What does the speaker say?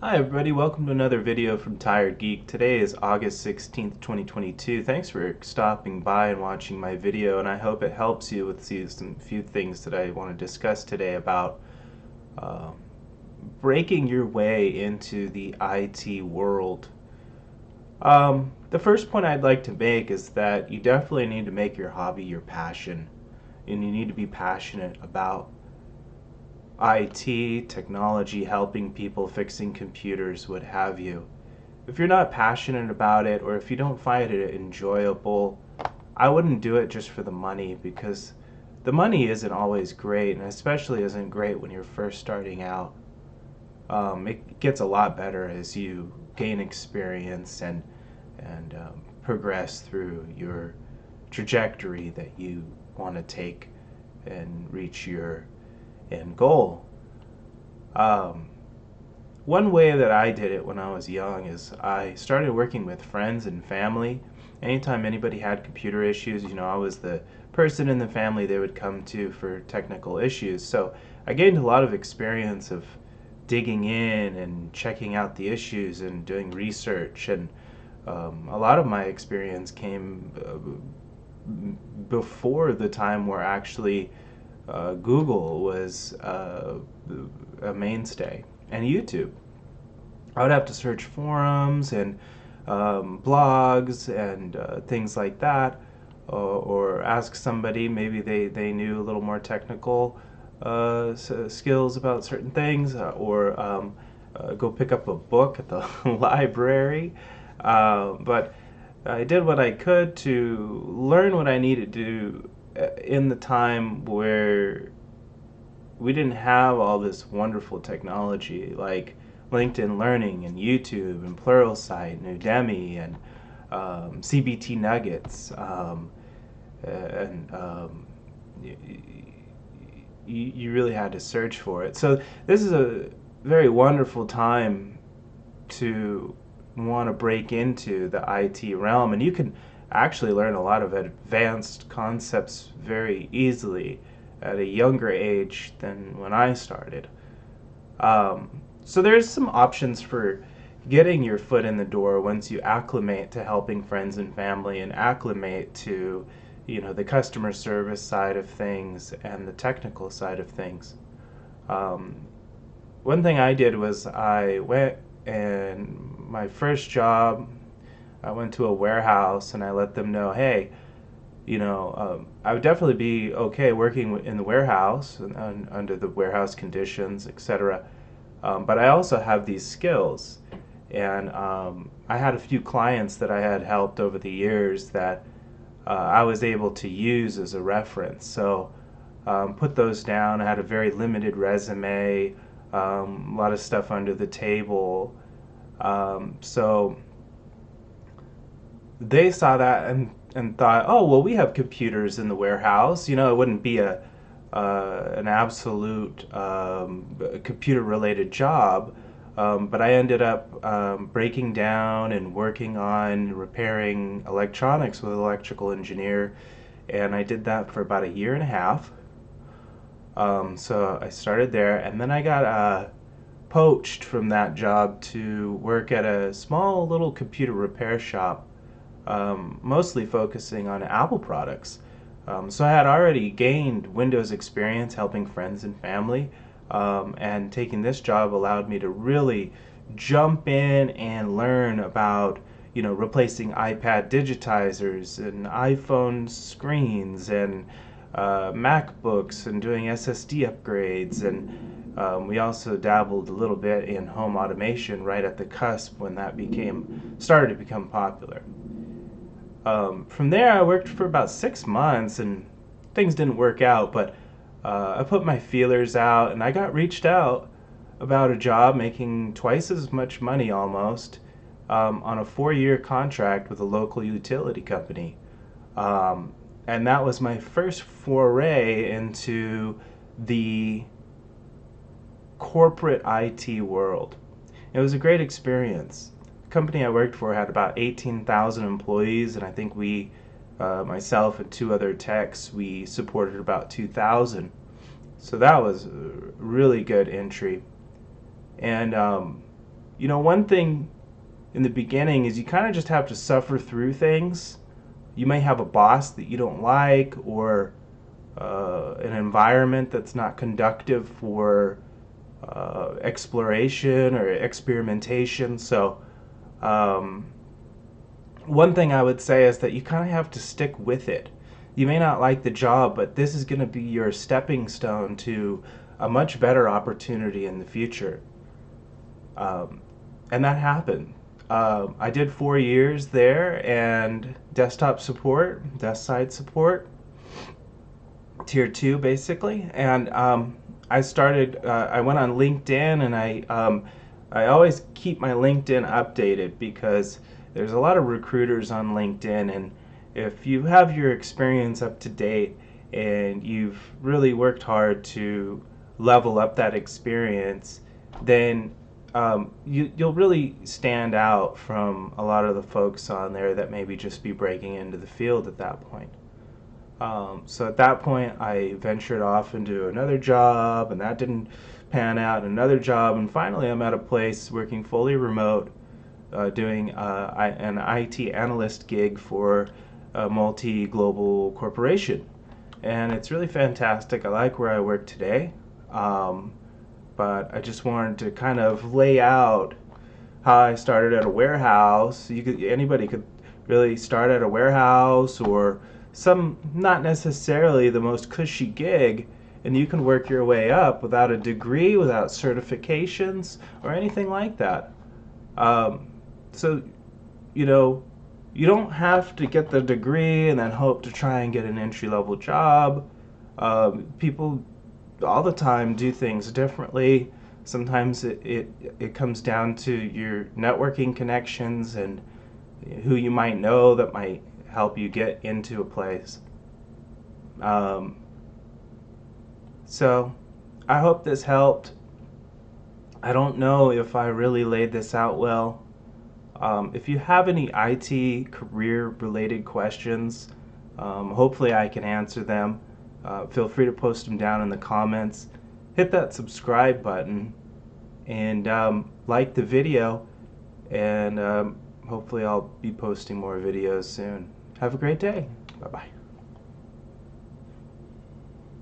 Hi everybody, welcome to another video from Tired Geek. Today is August 16th, 2022. Thanks for stopping by and watching my video, and I hope it helps you with some few things that I want to discuss today about uh, breaking your way into the IT world. The first point I'd like to make is that you definitely need to make your hobby your passion, and you need to be passionate about IT, technology, helping people, fixing computers, what have you. If you're not passionate about it, or if you don't find it enjoyable, I wouldn't do it just for the money, because the money isn't always great, and especially isn't great when you're first starting out. It gets a lot better as you gain experience and progress through your trajectory that you want to take and reach your end goal. Um, One way that I did it when I was young is I started working with friends and family. Anytime anybody had computer issues, I was the person in the family they would come to for technical issues. So I gained a lot of experience of digging in and checking out the issues and doing research. And a lot of my experience came before the time where actually Google was a mainstay, and YouTube. I would have to search forums and blogs and things like that, or ask somebody, maybe they knew a little more technical skills about certain things, or go pick up a book at the library. But I did what I could to learn what I needed to do in the time where we didn't have all this wonderful technology like LinkedIn Learning and YouTube and Pluralsight and Udemy and CBT Nuggets, and you really had to search for it. So this is a very wonderful time to want to break into the IT realm, and you can actually learn a lot of advanced concepts very easily at a younger age than when I started. So there's some options for getting your foot in the door once you acclimate to helping friends and family and acclimate to, the customer service side of things and the technical side of things. Um, One thing I did was I went, and my first job, I went to a warehouse and I let them know, hey, I would definitely be okay working in the warehouse and under the warehouse conditions, etc. But I also have these skills, and I had a few clients that I had helped over the years that I was able to use as a reference. So put those down. I had a very limited resume, a lot of stuff under the table. So they saw that and thought, oh well, we have computers in the warehouse. It wouldn't be an absolute computer related job, but I ended up breaking down and working on repairing electronics with an electrical engineer, and I did that for about a year and a half. So I started there, and then I got poached from that job to work at a small little computer repair shop, mostly focusing on Apple products. So I had already gained Windows experience helping friends and family, and taking this job allowed me to really jump in and learn about, replacing iPad digitizers and iPhone screens and MacBooks and doing SSD upgrades. And we also dabbled a little bit in home automation right at the cusp when that started to become popular. From there, I worked for about 6 months, and things didn't work out. But I put my feelers out, and I got reached out about a job making twice as much money almost, on a 4-year contract with a local utility company. Um, and that was my first foray into the corporate IT world. It was a great experience. The company I worked for had about 18,000 employees, and I think myself and two other techs, we supported about 2,000. So that was a really good entry. And one thing in the beginning is you kind of just have to suffer through things. You may have a boss that you don't like, or an environment that's not conductive for exploration or experimentation. So, um, one thing I would say is that you kind of have to stick with it. You may not like the job, but this is going to be your stepping stone to a much better opportunity in the future. Um, and that happened. I did 4 years there, and desktop support, desk side support, tier two basically. And I started. I went on LinkedIn, and I always keep my LinkedIn updated because there's a lot of recruiters on LinkedIn, and if you have your experience up to date and you've really worked hard to level up that experience, then you'll really stand out from a lot of the folks on there that maybe just be breaking into the field at that point. So at that point, I ventured off into another job, and that didn't pan out. Another job, and finally, I'm at a place working fully remote, doing an IT analyst gig for a multi-global corporation, and it's really fantastic. I like where I work today, um, but I just wanted to kind of lay out how I started at a warehouse. Anybody could really start at a warehouse, or some not necessarily the most cushy gig, and you can work your way up without a degree, without certifications, or anything like that. Um, so, you know, you don't have to get the degree and then hope to try and get an entry level job. People all the time do things differently. Sometimes it comes down to your networking connections and who you might know that might help you get into a place. Um, so I hope this helped. I don't know if I really laid this out well. If you have any IT career related questions, hopefully I can answer them. Feel free to post them down in the comments. Hit that subscribe button, and like the video, and hopefully I'll be posting more videos soon. Have a great day. Bye bye.